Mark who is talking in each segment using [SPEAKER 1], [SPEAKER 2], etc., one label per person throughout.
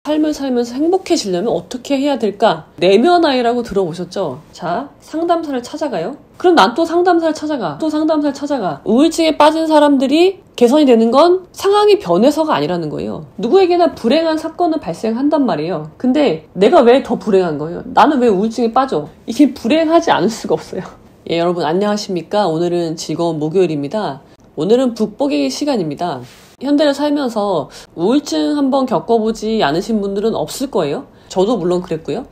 [SPEAKER 1] 삶을 살면서 행복해지려면 어떻게 해야 될까? 내면 아이라고 들어보셨죠? 자, 상담사를 찾아가요. 그럼 난 또 상담사를 찾아가. 또 상담사를 찾아가. 우울증에 빠진 사람들이 개선이 되는 건 상황이 변해서가 아니라는 거예요. 누구에게나 불행한 사건은 발생한단 말이에요. 근데 내가 왜 더 불행한 거예요? 나는 왜 우울증에 빠져? 이게 불행하지 않을 수가 없어요. 예, 여러분 안녕하십니까? 오늘은 즐거운 목요일입니다. 오늘은 북보기 시간입니다. 현대를 살면서 우울증 한번 겪어보지 않으신 분들은 없을 거예요. 저도 물론 그랬고요.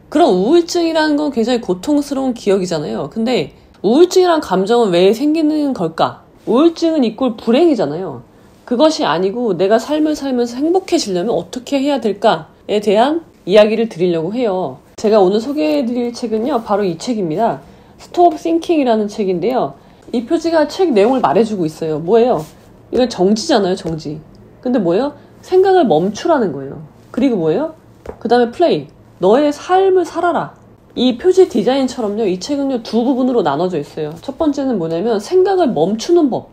[SPEAKER 1] 그런 우울증이라는 건 굉장히 고통스러운 기억이잖아요. 근데 우울증이란 감정은 왜 생기는 걸까? 우울증은 이꼴 불행이잖아요. 그것이 아니고 내가 삶을 살면서 행복해지려면 어떻게 해야 될까에 대한 이야기를 드리려고 해요. 제가 오늘 소개해드릴 책은요, 바로 이 책입니다. Stop Thinking이라는 책인데요. 이 표지가 책 내용을 말해주고 있어요. 뭐예요? 이건 정지잖아요, 정지. 근데 뭐예요? 생각을 멈추라는 거예요. 그리고 뭐예요? 그 다음에 플레이. 너의 삶을 살아라. 이 표지 디자인처럼요, 이 책은요, 두 부분으로 나눠져 있어요. 첫 번째는 뭐냐면 생각을 멈추는 법.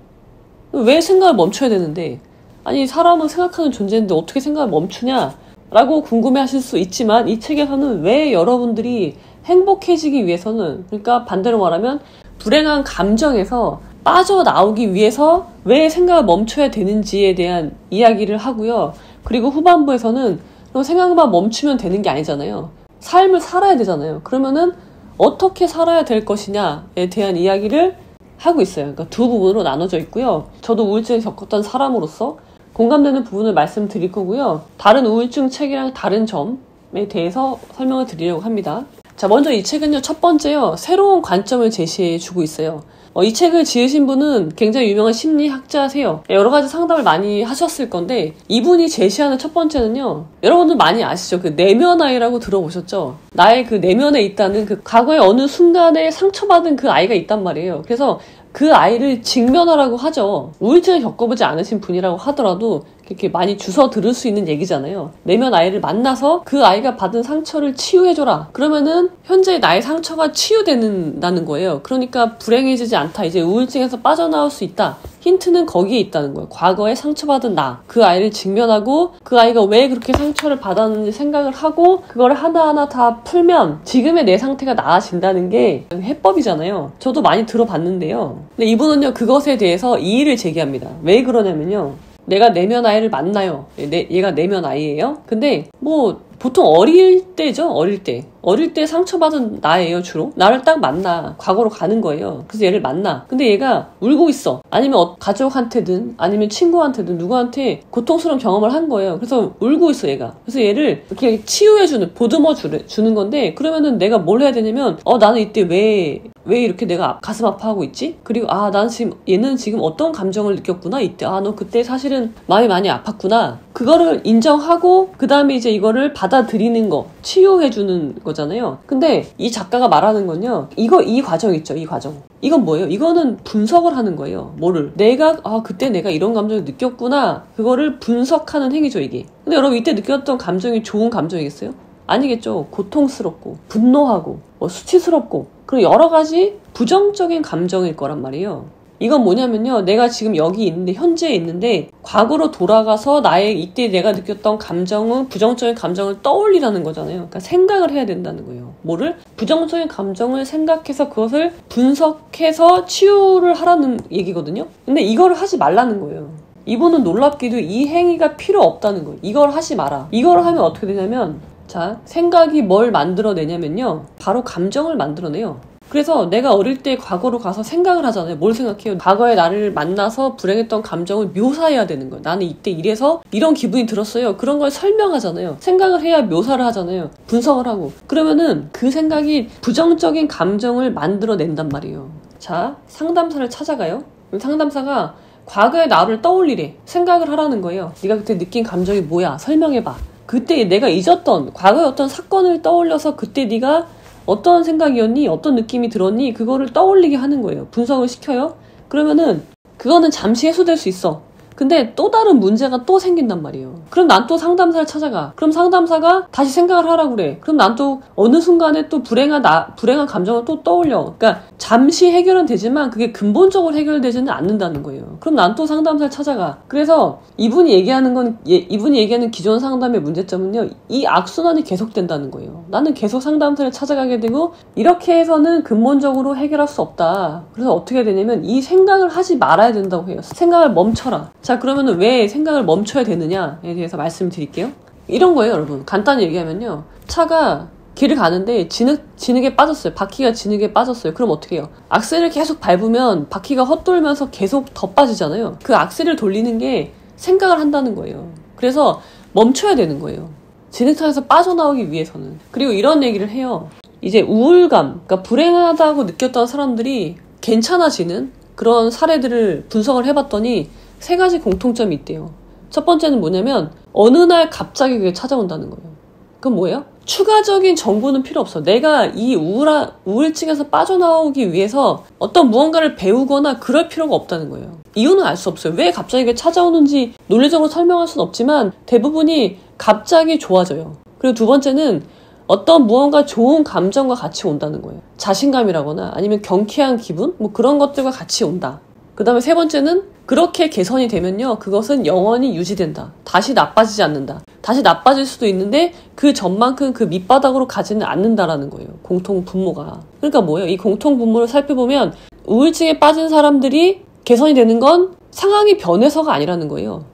[SPEAKER 1] 왜 생각을 멈춰야 되는데? 아니, 사람은 생각하는 존재인데 어떻게 생각을 멈추냐? 라고 궁금해 하실 수 있지만 이 책에서는 왜 여러분들이 행복해지기 위해서는, 그러니까 반대로 말하면 불행한 감정에서 빠져나오기 위해서 왜 생각을 멈춰야 되는지에 대한 이야기를 하고요. 그리고 후반부에서는 생각만 멈추면 되는 게 아니잖아요. 삶을 살아야 되잖아요. 그러면은 어떻게 살아야 될 것이냐에 대한 이야기를 하고 있어요. 그러니까 두 부분으로 나눠져 있고요. 저도 우울증을 겪었던 사람으로서 공감되는 부분을 말씀드릴 거고요. 다른 우울증 책이랑 다른 점에 대해서 설명을 드리려고 합니다. 자, 먼저 이 책은요, 첫 번째요, 새로운 관점을 제시해 주고 있어요. 이 책을 지으신 분은 굉장히 유명한 심리학자세요. 여러 가지 상담을 많이 하셨을 건데, 이분이 제시하는 첫 번째는요, 여러분들 많이 아시죠? 그 내면 아이라고 들어보셨죠? 나의 그 내면에 있다는 그 과거의 어느 순간에 상처받은 그 아이가 있단 말이에요. 그래서 그 아이를 직면하라고 하죠. 우울증을 겪어보지 않으신 분이라고 하더라도 이렇게 많이 주워 들을 수 있는 얘기잖아요. 내면 아이를 만나서 그 아이가 받은 상처를 치유해줘라. 그러면은 현재 나의 상처가 치유된다는 거예요. 그러니까 불행해지지 않다. 이제 우울증에서 빠져나올 수 있다. 힌트는 거기에 있다는 거예요. 과거에 상처받은 나, 그 아이를 직면하고 그 아이가 왜 그렇게 상처를 받았는지 생각을 하고 그걸 하나하나 다 풀면 지금의 내 상태가 나아진다는 게 해법이잖아요. 저도 많이 들어봤는데요. 근데 이분은요, 그것에 대해서 이의를 제기합니다. 왜 그러냐면요, 내가 내면 아이를 만나요. 얘가 내면 아이예요. 근데 뭐 보통 어릴 때죠. 어릴 때 상처받은 나예요. 주로 나를 딱 만나, 과거로 가는 거예요. 그래서 얘를 만나. 근데 얘가 울고 있어. 아니면 가족한테든 아니면 친구한테든 누구한테 고통스러운 경험을 한 거예요. 그래서 울고 있어, 얘가. 그래서 얘를 이렇게 치유해주는, 보듬어 주는 건데, 그러면은 내가 뭘 해야 되냐면, 나는 이때 왜 이렇게 내가 가슴 아파하고 있지? 그리고 얘는 지금 어떤 감정을 느꼈구나, 이때. 너 그때 사실은 마음이 많이 아팠구나. 그거를 인정하고 그 다음에 이제 이거를 받아들이는 거, 치유해주는 거잖아요. 근데 이 작가가 말하는 건요, 이 과정 있죠, 이 과정. 이건 뭐예요? 이거는 분석을 하는 거예요. 뭐를? 그때 내가 이런 감정을 느꼈구나. 그거를 분석하는 행위죠, 이게. 근데 여러분, 이때 느꼈던 감정이 좋은 감정이겠어요? 아니겠죠. 고통스럽고, 분노하고, 수치스럽고, 그리고 여러 가지 부정적인 감정일 거란 말이에요. 이건 뭐냐면요, 내가 지금 여기 있는데, 현재에 있는데, 과거로 돌아가서 이때 내가 느꼈던 감정은, 부정적인 감정을 떠올리라는 거잖아요. 그러니까 생각을 해야 된다는 거예요. 뭐를? 부정적인 감정을 생각해서 그것을 분석해서 치유를 하라는 얘기거든요. 근데 이거를 하지 말라는 거예요. 이분은 놀랍게도 이 행위가 필요 없다는 거예요. 이걸 하지 마라. 이걸 하면 어떻게 되냐면, 자, 생각이 뭘 만들어내냐면요, 바로 감정을 만들어내요. 그래서 내가 어릴 때 과거로 가서 생각을 하잖아요. 뭘 생각해요? 과거에 나를 만나서 불행했던 감정을 묘사해야 되는 거예요. 나는 이때 이래서 이런 기분이 들었어요. 그런 걸 설명하잖아요. 생각을 해야 묘사를 하잖아요. 분석을 하고. 그러면은 그 생각이 부정적인 감정을 만들어낸단 말이에요. 자, 상담사를 찾아가요. 상담사가 과거의 나를 떠올리래. 생각을 하라는 거예요. 네가 그때 느낀 감정이 뭐야? 설명해봐. 그때 내가 잊었던 과거의 어떤 사건을 떠올려서 그때 네가 어떤 생각이었니? 어떤 느낌이 들었니? 그거를 떠올리게 하는 거예요. 분석을 시켜요. 그러면은 그거는 잠시 해소될 수 있어. 근데 또 다른 문제가 또 생긴단 말이에요. 그럼 난 또 상담사를 찾아가. 그럼 상담사가 다시 생각을 하라고 그래. 그럼 난 또 어느 순간에 또 불행한 감정을 또 떠올려. 그러니까 잠시 해결은 되지만 그게 근본적으로 해결되지는 않는다는 거예요. 그럼 난 또 상담사를 찾아가. 그래서 이분이 얘기하는 기존 상담의 문제점은요, 이 악순환이 계속된다는 거예요. 나는 계속 상담사를 찾아가게 되고, 이렇게 해서는 근본적으로 해결할 수 없다. 그래서 어떻게 해야 되냐면 이 생각을 하지 말아야 된다고 해요. 생각을 멈춰라. 자, 그러면 왜 생각을 멈춰야 되느냐에 대해서 말씀을 드릴게요. 이런 거예요, 여러분. 간단히 얘기하면요, 차가 길을 가는데 진흙에 빠졌어요. 바퀴가 진흙에 빠졌어요. 그럼 어떻게 해요? 악셀을 계속 밟으면 바퀴가 헛돌면서 계속 더 빠지잖아요. 그 악셀을 돌리는 게 생각을 한다는 거예요. 그래서 멈춰야 되는 거예요. 진흙탕에서 빠져나오기 위해서는. 그리고 이런 얘기를 해요. 이제 우울감, 그러니까 불행하다고 느꼈던 사람들이 괜찮아지는 그런 사례들을 분석을 해봤더니 3가지 공통점이 있대요. 첫 번째는 뭐냐면 어느 날 갑자기 그게 찾아온다는 거예요. 그건 뭐예요? 추가적인 정보는 필요 없어. 내가 이 우울증에서 빠져나오기 위해서 어떤 무언가를 배우거나 그럴 필요가 없다는 거예요. 이유는 알 수 없어요. 왜 갑자기 그게 찾아오는지 논리적으로 설명할 수는 없지만 대부분이 갑자기 좋아져요. 그리고 두 번째는 어떤 무언가 좋은 감정과 같이 온다는 거예요. 자신감이라거나 아니면 경쾌한 기분? 뭐 그런 것들과 같이 온다. 그 다음에 3번째는 그렇게 개선이 되면요, 그것은 영원히 유지된다. 다시 나빠지지 않는다. 다시 나빠질 수도 있는데 그 전만큼 그 밑바닥으로 가지는 않는다라는 거예요. 공통 분모가. 그러니까 뭐예요? 이 공통 분모를 살펴보면 우울증에 빠진 사람들이 개선이 되는 건 상황이 변해서가 아니라는 거예요.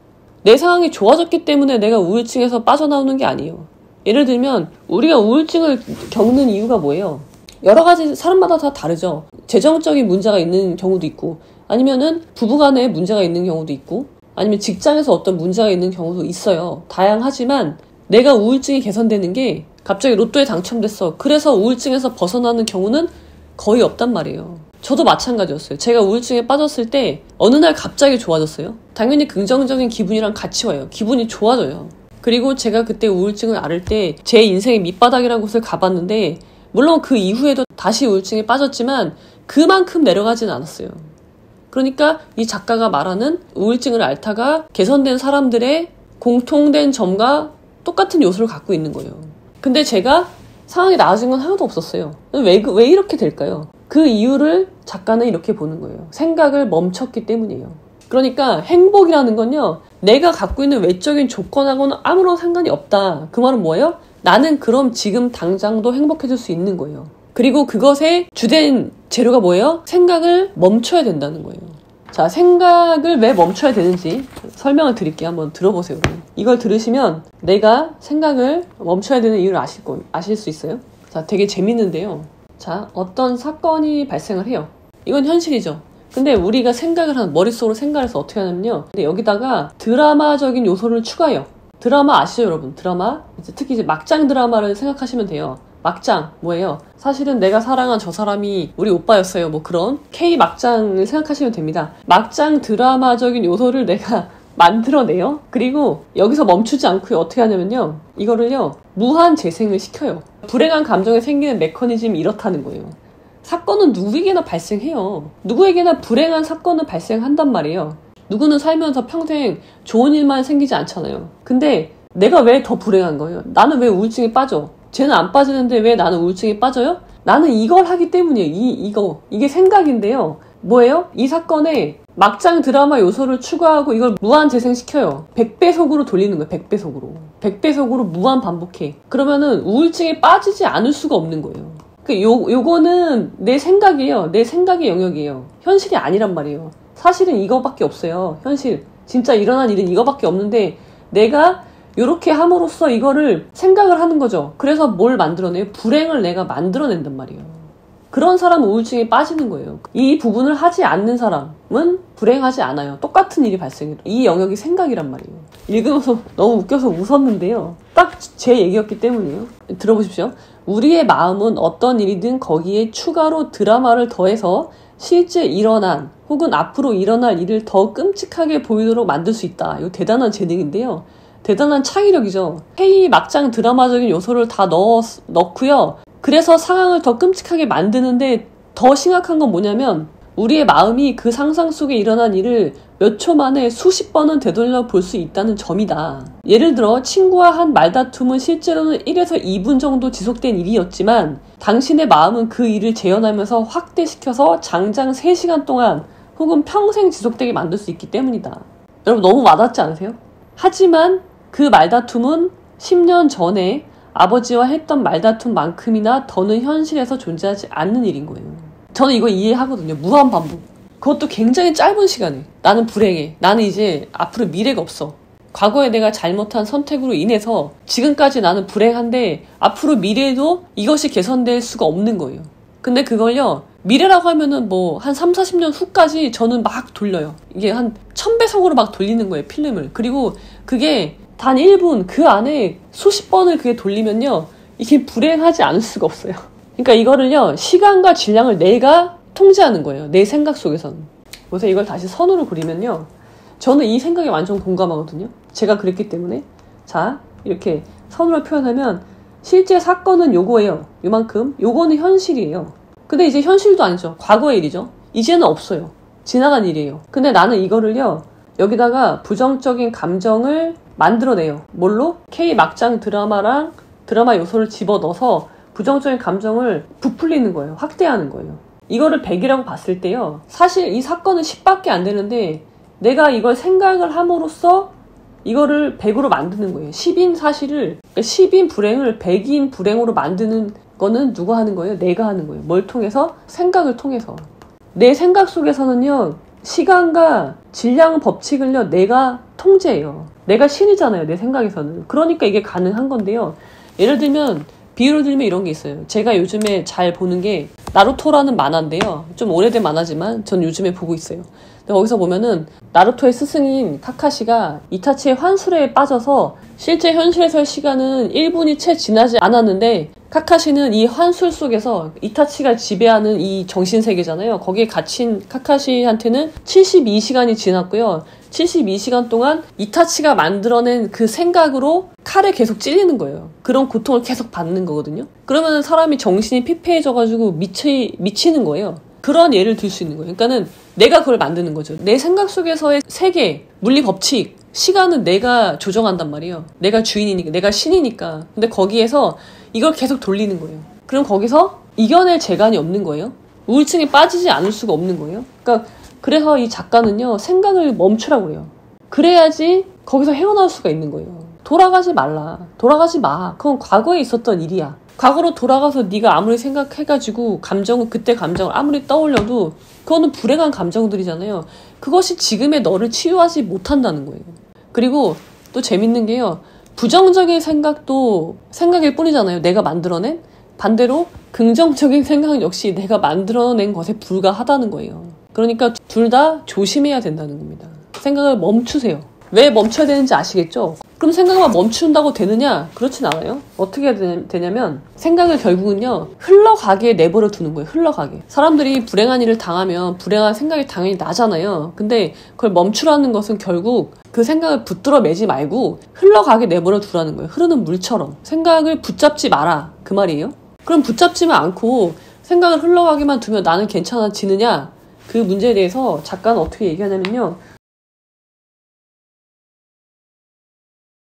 [SPEAKER 1] 내 상황이 좋아졌기 때문에 내가 우울증에서 빠져나오는 게 아니에요. 예를 들면 우리가 우울증을 겪는 이유가 뭐예요? 여러 가지 사람마다 다 다르죠. 재정적인 문제가 있는 경우도 있고, 아니면은 부부간에 문제가 있는 경우도 있고, 아니면 직장에서 어떤 문제가 있는 경우도 있어요. 다양하지만 내가 우울증이 개선되는 게 갑자기 로또에 당첨됐어. 그래서 우울증에서 벗어나는 경우는 거의 없단 말이에요. 저도 마찬가지였어요. 제가 우울증에 빠졌을 때 어느 날 갑자기 좋아졌어요. 당연히 긍정적인 기분이랑 같이 와요. 기분이 좋아져요. 그리고 제가 그때 우울증을 앓을 때 제 인생의 밑바닥이라는 곳을 가봤는데, 물론 그 이후에도 다시 우울증에 빠졌지만 그만큼 내려가진 않았어요. 그러니까 이 작가가 말하는 우울증을 앓다가 개선된 사람들의 공통된 점과 똑같은 요소를 갖고 있는 거예요. 근데 제가 상황이 나아진 건 하나도 없었어요. 왜 이렇게 될까요? 그 이유를 작가는 이렇게 보는 거예요. 생각을 멈췄기 때문이에요. 그러니까 행복이라는 건요, 내가 갖고 있는 외적인 조건하고는 아무런 상관이 없다. 그 말은 뭐예요? 나는 그럼 지금 당장도 행복해질 수 있는 거예요. 그리고 그것의 주된 재료가 뭐예요? 생각을 멈춰야 된다는 거예요. 자, 생각을 왜 멈춰야 되는지 설명을 드릴게요. 한번 들어보세요. 여러분. 이걸 들으시면 내가 생각을 멈춰야 되는 이유를 아실 수 있어요. 자, 되게 재밌는데요. 자, 어떤 사건이 발생을 해요. 이건 현실이죠. 근데 우리가 머릿속으로 생각을 해서 어떻게 하냐면요, 근데 여기다가 드라마적인 요소를 추가해요. 드라마 아시죠, 여러분? 드라마? 특히 이제 막장 드라마를 생각하시면 돼요. 막장 뭐예요? 사실은 내가 사랑한 저 사람이 우리 오빠였어요. 뭐 그런 K 막장을 생각하시면 됩니다. 막장 드라마적인 요소를 내가 만들어내요. 그리고 여기서 멈추지 않고 어떻게 하냐면요, 이거를요 무한 재생을 시켜요. 불행한 감정이 생기는 메커니즘이 이렇다는 거예요. 사건은 누구에게나 발생해요. 누구에게나 불행한 사건은 발생한단 말이에요. 누구는 살면서 평생 좋은 일만 생기지 않잖아요. 근데 내가 왜 더 불행한 거예요? 나는 왜 우울증에 빠져? 쟤는 안 빠지는데 왜 나는 우울증에 빠져요? 나는 이걸 하기 때문이에요. 이게 생각인데요. 뭐예요? 이 사건에 막장 드라마 요소를 추가하고 이걸 무한 재생시켜요. 100배속으로 돌리는 거예요. 100배속으로. 100배속으로 무한 반복해. 그러면은 우울증에 빠지지 않을 수가 없는 거예요. 요거는 내 생각이에요. 내 생각의 영역이에요. 현실이 아니란 말이에요. 사실은 이거밖에 없어요. 현실. 진짜 일어난 일은 이거밖에 없는데 내가 요렇게 함으로써 이거를 생각을 하는 거죠. 그래서 뭘 만들어내요? 불행을 내가 만들어낸단 말이에요. 그런 사람은 우울증에 빠지는 거예요. 이 부분을 하지 않는 사람은 불행하지 않아요. 똑같은 일이 발생해요. 이 영역이 생각이란 말이에요. 읽으면서 너무 웃겨서 웃었는데요. 딱 제 얘기였기 때문이에요. 들어보십시오. 우리의 마음은 어떤 일이든 거기에 추가로 드라마를 더해서 실제 일어난 혹은 앞으로 일어날 일을 더 끔찍하게 보이도록 만들 수 있다. 이거 대단한 재능인데요. 대단한 창의력이죠. K 막장 드라마적인 요소를 다 넣고요. 그래서 상황을 더 끔찍하게 만드는데 더 심각한 건 뭐냐면 우리의 마음이 그 상상 속에 일어난 일을 몇 초 만에 수십 번은 되돌려 볼 수 있다는 점이다. 예를 들어 친구와 한 말다툼은 실제로는 1에서 2분 정도 지속된 일이었지만 당신의 마음은 그 일을 재현하면서 확대시켜서 장장 3시간 동안 혹은 평생 지속되게 만들 수 있기 때문이다. 여러분 너무 와닿지 않으세요? 하지만 그 말다툼은 10년 전에 아버지와 했던 말다툼만큼이나 더는 현실에서 존재하지 않는 일인 거예요. 저는 이거 이해하거든요. 무한반복. 그것도 굉장히 짧은 시간에. 나는 불행해. 나는 이제 앞으로 미래가 없어. 과거에 내가 잘못한 선택으로 인해서 지금까지 나는 불행한데 앞으로 미래에도 이것이 개선될 수가 없는 거예요. 근데 그걸요. 미래라고 하면은 뭐 한 3, 40년 후까지 저는 막 돌려요. 이게 한 1000배속으로 막 돌리는 거예요. 필름을. 그리고 그게 단 1분 그 안에 수십 번을 그게 돌리면요. 이게 불행하지 않을 수가 없어요. 그러니까 이거를요. 시간과 질량을 내가 통제하는 거예요. 내 생각 속에서는. 그래서 이걸 다시 선으로 그리면요. 저는 이 생각에 완전 공감하거든요. 제가 그랬기 때문에. 자, 이렇게 선으로 표현하면 실제 사건은 요거예요. 요만큼. 요거는 현실이에요. 근데 이제 현실도 아니죠. 과거의 일이죠. 이제는 없어요. 지나간 일이에요. 근데 나는 이거를요. 여기다가 부정적인 감정을 만들어내요. 뭘로? K 막장 드라마랑 드라마 요소를 집어넣어서 부정적인 감정을 부풀리는 거예요. 확대하는 거예요. 이거를 100이라고 봤을 때요. 사실 이 사건은 10밖에 안 되는데 내가 이걸 생각을 함으로써 이거를 100으로 만드는 거예요. 10인 사실을, 10인 불행을 100인 불행으로 만드는 거는 누가 하는 거예요? 내가 하는 거예요. 뭘 통해서? 생각을 통해서. 내 생각 속에서는요. 시간과 질량 법칙을요. 내가 통제해요. 내가 신이잖아요. 내 생각에서는. 그러니까 이게 가능한 건데요. 예를 들면 비유를 들면 이런 게 있어요. 제가 요즘에 잘 보는 게 나루토라는 만화인데요. 좀 오래된 만화지만 전 요즘에 보고 있어요. 근데 거기서 보면은 나루토의 스승인 카카시가 이타치의 환술에 빠져서 실제 현실에서의 시간은 1분이 채 지나지 않았는데 카카시는 이 환술 속에서 이타치가 지배하는 이 정신세계잖아요. 거기에 갇힌 카카시한테는 72시간이 지났고요. 72시간 동안 이타치가 만들어낸 그 생각으로 칼에 계속 찔리는 거예요. 그런 고통을 계속 받는 거거든요. 그러면 사람이 정신이 피폐해져가지고 미치는 거예요. 그런 예를 들 수 있는 거예요. 그러니까는 내가 그걸 만드는 거죠. 내 생각 속에서의 세계, 물리 법칙, 시간은 내가 조정한단 말이에요. 내가 주인이니까, 내가 신이니까. 근데 거기에서 이걸 계속 돌리는 거예요. 그럼 거기서 이겨낼 재간이 없는 거예요. 우울증에 빠지지 않을 수가 없는 거예요. 그러니까 그래서 이 작가는요. 생각을 멈추라고 그래요. 그래야지 거기서 헤어나올 수가 있는 거예요. 돌아가지 말라. 돌아가지 마. 그건 과거에 있었던 일이야. 과거로 돌아가서 네가 아무리 생각해가지고 그때 감정을 아무리 떠올려도 그거는 불행한 감정들이잖아요. 그것이 지금의 너를 치유하지 못한다는 거예요. 그리고 또 재밌는 게요. 부정적인 생각도 생각일 뿐이잖아요. 내가 만들어낸. 반대로 긍정적인 생각은 역시 내가 만들어낸 것에 불과하다는 거예요. 그러니까 둘 다 조심해야 된다는 겁니다. 생각을 멈추세요. 왜 멈춰야 되는지 아시겠죠? 그럼 생각만 멈춘다고 되느냐? 그렇진 않아요. 어떻게 해야 되냐면 생각을 결국은요. 흘러가게 내버려 두는 거예요. 흘러가게. 사람들이 불행한 일을 당하면 불행한 생각이 당연히 나잖아요. 근데 그걸 멈추라는 것은 결국 그 생각을 붙들어 매지 말고 흘러가게 내버려 두라는 거예요. 흐르는 물처럼. 생각을 붙잡지 마라. 그 말이에요. 그럼 붙잡지만 않고 생각을 흘러가게만 두면 나는 괜찮아지느냐? 그 문제에 대해서 작가는 어떻게 얘기하냐면요.